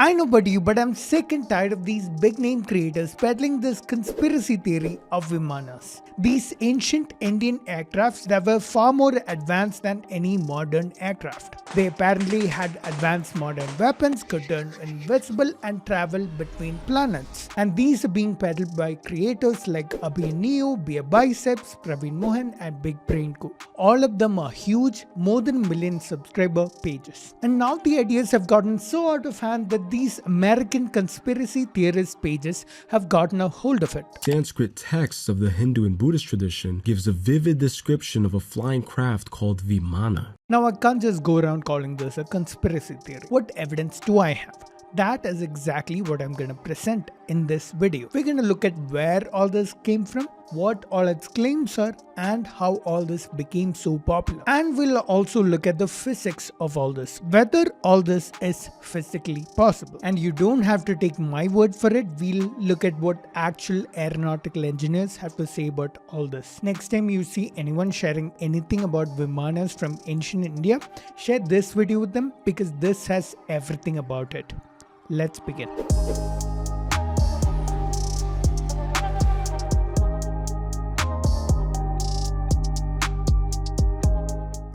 I know about you, but I'm sick and tired of these big name creators peddling this conspiracy theory of Vimanas. These ancient Indian aircrafts that were far more advanced than any modern aircraft. They apparently had advanced modern weapons, could turn invisible and travel between planets. And these are being peddled by creators like Abhineo, Beer Biceps, Praveen Mohan and Big Brain Co. All of them are huge, more than a million subscriber pages. And now the ideas have gotten so out of hand that these American conspiracy theorist pages have gotten a hold of it. Sanskrit texts of the Hindu and Buddhist tradition gives a vivid description of a flying craft called Vimana. Now I can't just go around calling this a conspiracy theory. What evidence do I have? That is exactly what I'm going to present in this video. We're going to look at where all this came from, what all its claims are, and how all this became so popular. And we'll also look at the physics of all this, whether all this is physically possible. And you don't have to take my word for it. We'll look at what actual aeronautical engineers have to say about all this. Next time you see anyone sharing anything about Vimanas from ancient India, share this video with them because this has everything about it. Let's begin.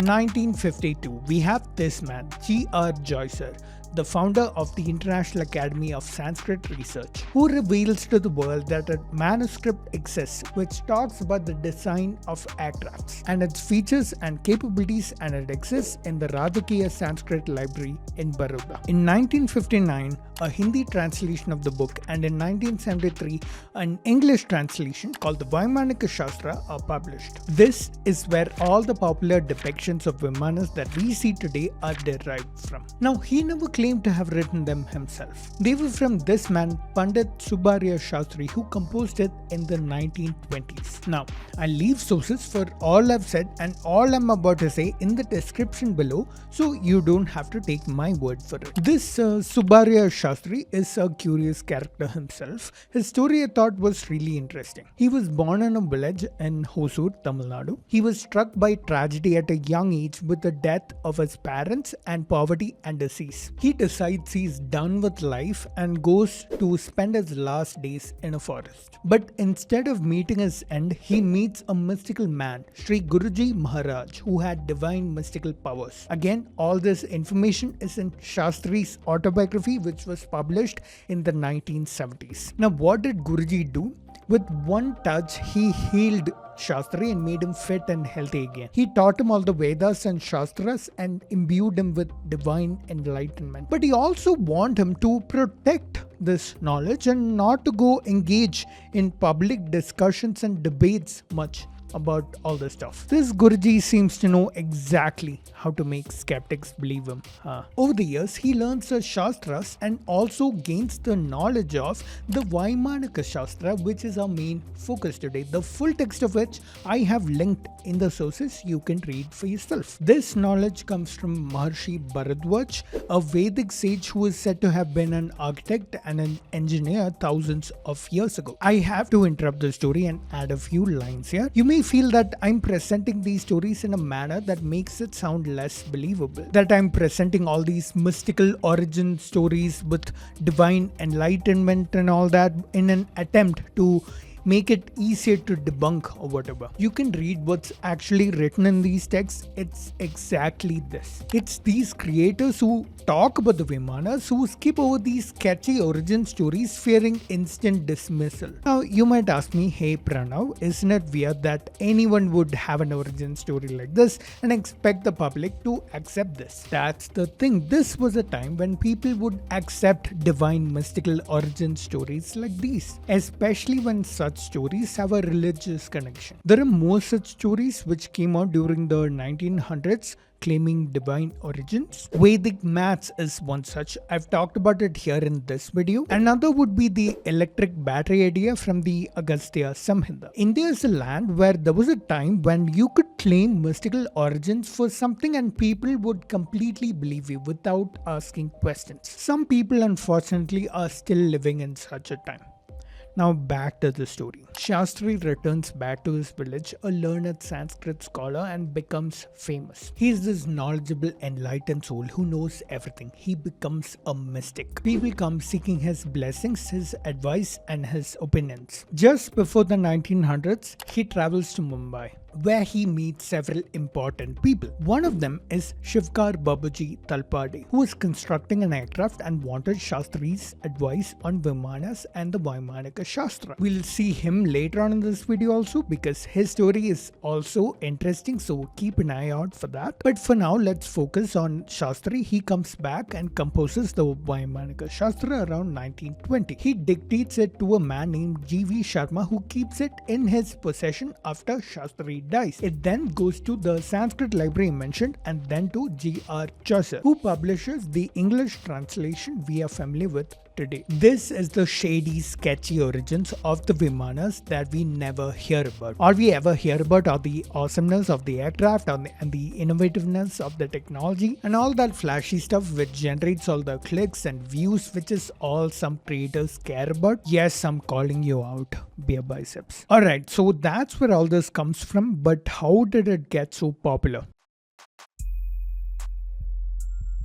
1952, we have this man, G.R. Joycer, the founder of the International Academy of Sanskrit Research, who reveals to the world that a manuscript exists which talks about the design of aircrafts and its features and capabilities, and it exists in the Rajakiya Sanskrit Library in Baroda. In 1959, a Hindi translation of the book, and in 1973, an English translation called the Vaimanika Shastra are published. This is where all the popular depictions of Vimanas that we see today are derived from. Now, he never claimed to have written them himself. They were from this man, Pandit Subbarya Shastri, who composed it in the 1920s. Now, I'll leave sources for all I've said and all I'm about to say in the description below, so you don't have to take my word for it. This Subbarya Shastri is a curious character himself. His story I thought was really interesting. He was born in a village in Hosur, Tamil Nadu. He was struck by tragedy at a young age with the death of his parents and poverty and disease. He decides he's done with life and goes to spend his last days in a forest. But instead of meeting his end, he meets a mystical man, Sri Guruji Maharaj, who had divine mystical powers. Again, all this information is in Shastri's autobiography, which was published in the 1970s. Now, what did Guruji do? With one touch, he healed Shastri and made him fit and healthy again. He taught him all the Vedas and Shastras and imbued him with divine enlightenment. But he also warned him to protect this knowledge and not to go engage in public discussions and debates much about all this stuff. This Guruji seems to know exactly how to make skeptics believe him. Over the years, he learns the Shastras and also gains the knowledge of the Vaimanika Shastra, which is our main focus today, the full text of which I have linked in the sources you can read for yourself. This knowledge comes from Maharshi Bharadwaj, a Vedic sage who is said to have been an architect and an engineer thousands of years ago. I have to interrupt the story and add a few lines here. You may feel that I'm presenting these stories in a manner that makes it sound less believable, that I'm presenting all these mystical origin stories with divine enlightenment and all that in an attempt to make it easier to debunk or whatever. You can read what's actually written in these texts. It's exactly this. It's these creators who talk about the Vimanas who skip over these sketchy origin stories fearing instant dismissal. Now, you might ask me, hey Pranav, isn't it weird that anyone would have an origin story like this and expect the public to accept this? That's the thing. This was a time when people would accept divine mystical origin stories like these, especially when such stories have a religious connection. There are more such stories which came out during the 1900s claiming divine origins. Vedic maths is one such. I've talked about it here in this video. Another would be the electric battery idea from the Agastya Samhita. India is a land where there was a time when you could claim mystical origins for something and people would completely believe you without asking questions. Some people unfortunately are still living in such a time. Now back to the story. Shastri returns back to his village, a learned Sanskrit scholar, and becomes famous. He is this knowledgeable, enlightened soul who knows everything. He becomes a mystic. People come seeking his blessings, his advice, and his opinions. Just before the 1900s, he travels to Mumbai, where he meets several important people. One of them is Shivkar Talpade, who is constructing an aircraft and wanted Shastri's advice on Vimanas and the Vaimanika Shastra. We'll see him later on in this video also, because his story is also interesting, so keep an eye out for that. But for now, let's focus on Shastri. He comes back and composes the Vaimanika Shastra around 1920. He dictates it to a man named G.V. Sharma, who keeps it in his possession after Shastri dies. It then goes to the Sanskrit library mentioned, and then to G.R. Chaucer, who publishes the English translation we are familiar with today. This is the shady, sketchy origins of the Vimanas that we never hear about. All we ever hear about are the awesomeness of the aircraft and the innovativeness of the technology and all that flashy stuff which generates all the clicks and views, which is all some creators care about. Yes, I'm calling you out, beer biceps. Alright, so that's where all this comes from, but how did it get so popular?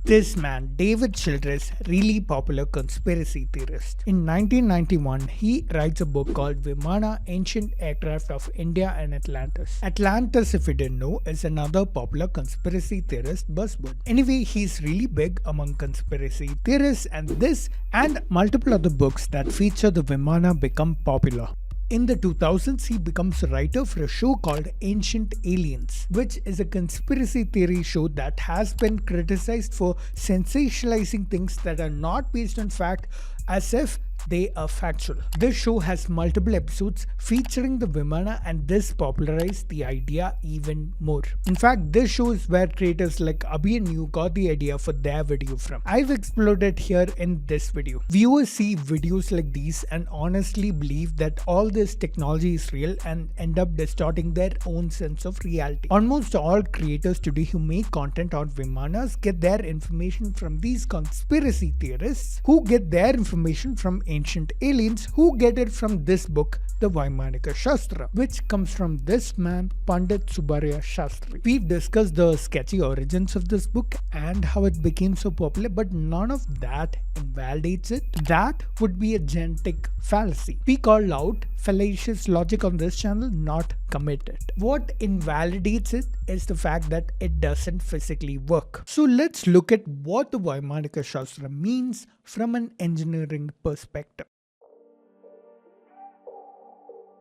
This man, David Childress, really popular conspiracy theorist. In 1991, he writes a book called Vimana, Ancient Aircraft of India and Atlantis. Atlantis, if you didn't know, is another popular conspiracy theorist buzzword. Anyway, he's really big among conspiracy theorists, and this and multiple other books that feature the Vimana become popular. In the 2000s, he becomes a writer for a show called Ancient Aliens, which is a conspiracy theory show that has been criticized for sensationalizing things that are not based on fact, as if they are factual. This show has multiple episodes featuring the Vimana, and this popularized the idea even more. In fact, this show is where creators like Abhi and you got the idea for their video from. I've explored it here in this video. Viewers see videos like these and honestly believe that all this technology is real and end up distorting their own sense of reality. Almost all creators today who make content on Vimanas get their information from these conspiracy theorists, who get their information from Ancient Aliens, who get it from this book, the Vaimanika Shastra, which comes from this man, Pandit Subbaraya Shastri. We've discussed the sketchy origins of this book and how it became so popular, but none of that invalidates it. That would be a genetic fallacy. We call out fallacious logic on this channel, not commit it. What invalidates it is the fact that it doesn't physically work. So let's look at what the Vaimanika Shastra means from an engineering perspective.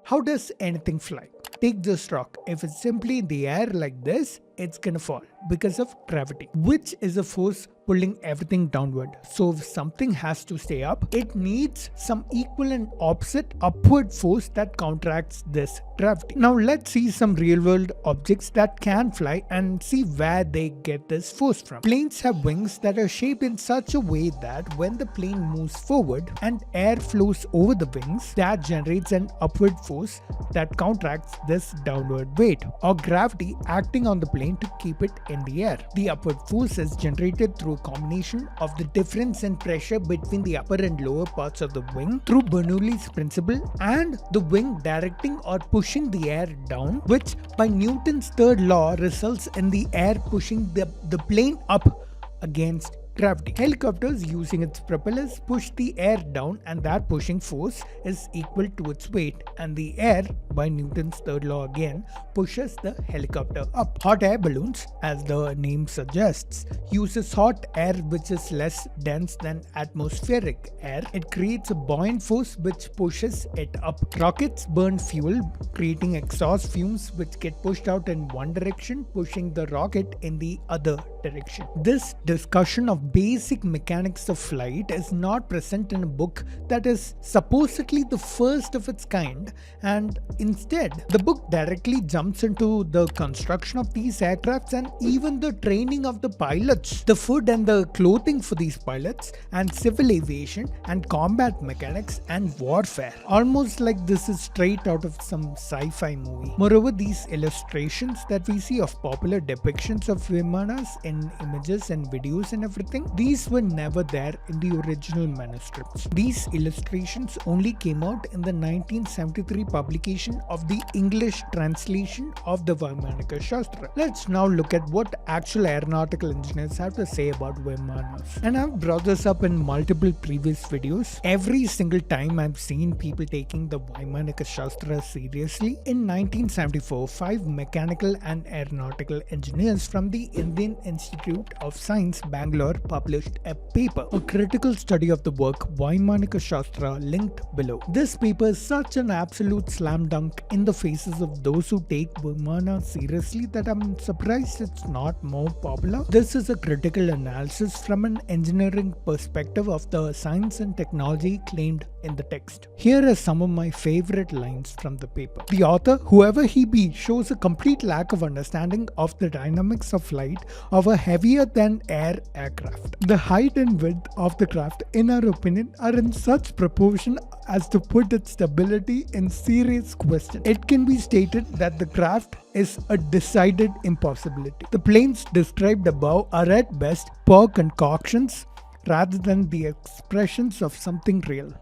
How does anything fly? Take this rock. If it's simply in the air like this, it's gonna fall because of gravity, which is a force pulling everything downward. So if something has to stay up, it needs some equal and opposite upward force that counteracts this gravity. Now let's see some real world objects that can fly and see where they get this force from. Planes have wings that are shaped in such a way that when the plane moves forward and air flows over the wings, that generates an upward force that counteracts this downward weight or gravity acting on the plane to keep it in the air. The upward force is generated through a combination of the difference in pressure between the upper and lower parts of the wing through Bernoulli's principle and the wing directing or pushing the air down, which by Newton's third law results in the air pushing the plane up against gravity. Helicopters using its propellers push the air down, and that pushing force is equal to its weight, and the air, by Newton's third law again, pushes the helicopter up. Hot air balloons, as the name suggests, uses hot air which is less dense than atmospheric air. It creates a buoyant force which pushes it up. Rockets burn fuel, creating exhaust fumes which get pushed out in one direction, pushing the rocket in the other direction. This discussion of basic mechanics of flight is not present in a book that is supposedly the first of its kind, and instead the book directly jumps into the construction of these aircrafts and even the training of the pilots, the food and the clothing for these pilots, and civil aviation and combat mechanics and warfare. Almost like this is straight out of some sci-fi movie. Moreover, these illustrations that we see of popular depictions of Vimanas in images and videos and everything interesting, these were never there in the original manuscripts. These illustrations only came out in the 1973 publication of the English translation of the Vaimanika Shastra. Let's now look at what actual aeronautical engineers have to say about Vimanas. And I've brought this up in multiple previous videos. Every single time I've seen people taking the Vimanika Shastra seriously. In 1974, 5 mechanical and aeronautical engineers from the Indian Institute of Science, Bangalore, published a paper, a critical study of the work Vaimanika Shastra, linked below. This paper is such an absolute slam dunk in the faces of those who take Vimana seriously that I'm surprised it's not more popular. This is a critical analysis from an engineering perspective of the science and technology claimed in the text. Here are some of my favorite lines from the paper. The author, whoever he be, shows a complete lack of understanding of the dynamics of flight of a heavier than air aircraft. The height and width of the craft, in our opinion, are in such proportion as to put its stability in serious question. It can be stated that the craft is a decided impossibility. The planes described above are at best poor concoctions rather than the expressions of something real.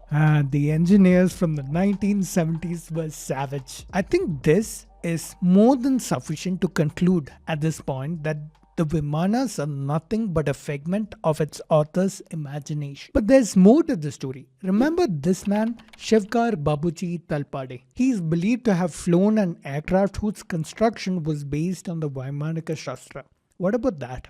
The engineers from the 1970s were savage. I think this is more than sufficient to conclude at this point that the Vimanas are nothing but a figment of its author's imagination. But there's more to the story. Remember this man, Shivkar Talpade. He is believed to have flown an aircraft whose construction was based on the Vaimanika Shastra. What about that?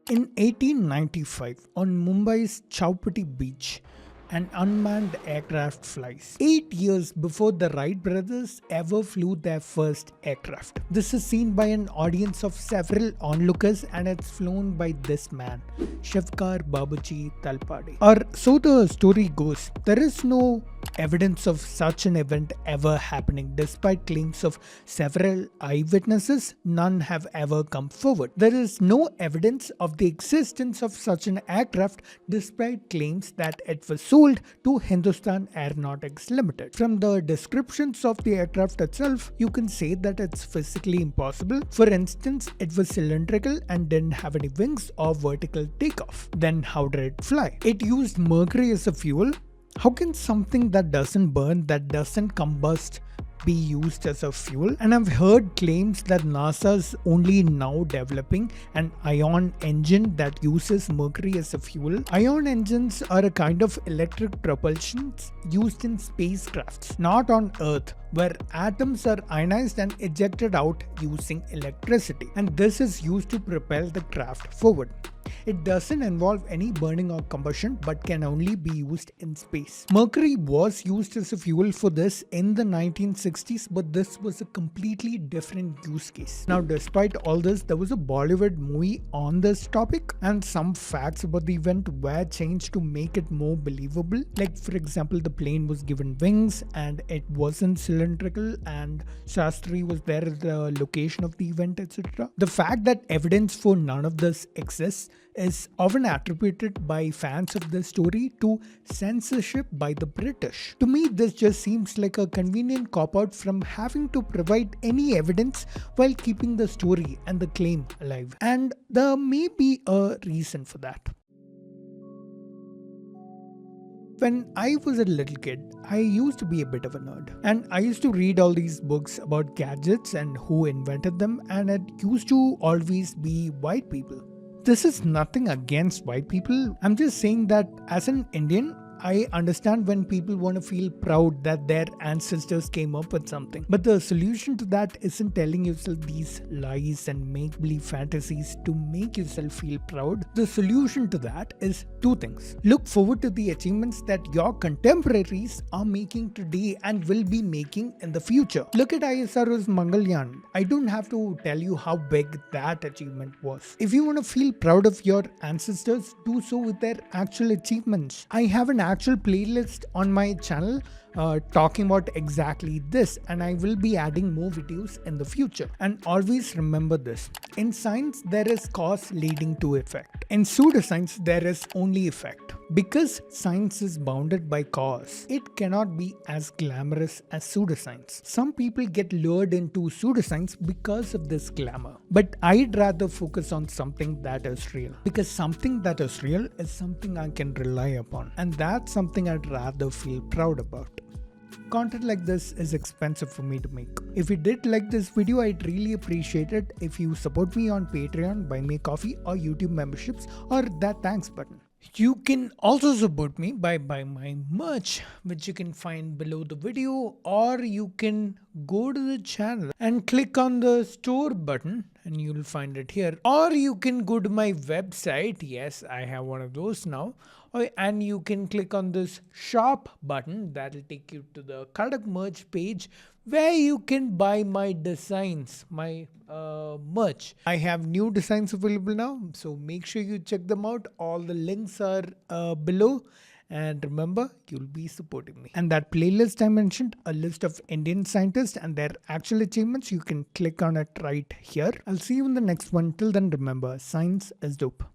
In 1895, on Mumbai's Chowpatty beach, an unmanned aircraft flies. 8 years before the Wright brothers ever flew their first aircraft. This is seen by an audience of several onlookers and it's flown by this man, Shivkar Talpade. Or so the story goes. There is no evidence of such an event ever happening. Despite claims of several eyewitnesses, none have ever come forward. There is no evidence of the existence of such an aircraft despite claims that it was sold to Hindustan Aeronautics Limited. From the descriptions of the aircraft itself, you can say that it's physically impossible. For instance, it was cylindrical and didn't have any wings or vertical takeoff. Then how did it fly? It used mercury as a fuel. How can something that doesn't burn, that doesn't combust, be used as a fuel? And I've heard claims that NASA's only now developing an ion engine that uses mercury as a fuel. Ion engines are a kind of electric propulsion used in spacecrafts, not on Earth, where atoms are ionized and ejected out using electricity. And this is used to propel the craft forward. It doesn't involve any burning or combustion but can only be used in space. Mercury was used as a fuel for this in the 1960s, but this was a completely different use case. Now, despite all this, there was a Bollywood movie on this topic and some facts about the event were changed to make it more believable. Like, for example, the plane was given wings and it wasn't cylindrical and Shastri was there at the location of the event, etc. The fact that evidence for none of this exists is often attributed by fans of the story to censorship by the British. To me, this just seems like a convenient cop-out from having to provide any evidence while keeping the story and the claim alive. And there may be a reason for that. When I was a little kid, I used to be a bit of a nerd. And I used to read all these books about gadgets and who invented them, and it used to always be white people. This is nothing against white people. I'm just saying that as an Indian, I understand when people want to feel proud that their ancestors came up with something. But the solution to that isn't telling yourself these lies and make-believe fantasies to make yourself feel proud. The solution to that is two things. Look forward to the achievements that your contemporaries are making today and will be making in the future. Look at ISRO's Mangalyaan. I don't have to tell you how big that achievement was. If you want to feel proud of your ancestors, do so with their actual achievements. I have an actual playlist on my channel talking about exactly this, and I will be adding more videos in the future. And always remember this: in science there is cause leading to effect. In pseudoscience there is only effect. Because science is bounded by cause, it cannot be as glamorous as pseudoscience. Some people get lured into pseudoscience because of this glamour, but I'd rather focus on something that is real, because something that is real is something I can rely upon, and that's something I'd rather feel proud about. Content like this is expensive for me to make. If you did like this video, I'd really appreciate it if you support me on Patreon, Buy Me Coffee, or YouTube memberships, or that thanks button. You can also support me by buying my merch, which you can find below the video, or you can go to the channel and click on the store button and you'll find it here. Or you can go to my website, yes, I have one of those now, and you can click on this shop button that'll take you to the Kadak merch page where you can buy my designs, my merch. I have new designs available now, so make sure you check them out. All the links are below. And remember, you'll be supporting me. And that playlist I mentioned, a list of Indian scientists and their actual achievements, you can click on it right here. I'll see you in the next one. Till then, remember, science is dope.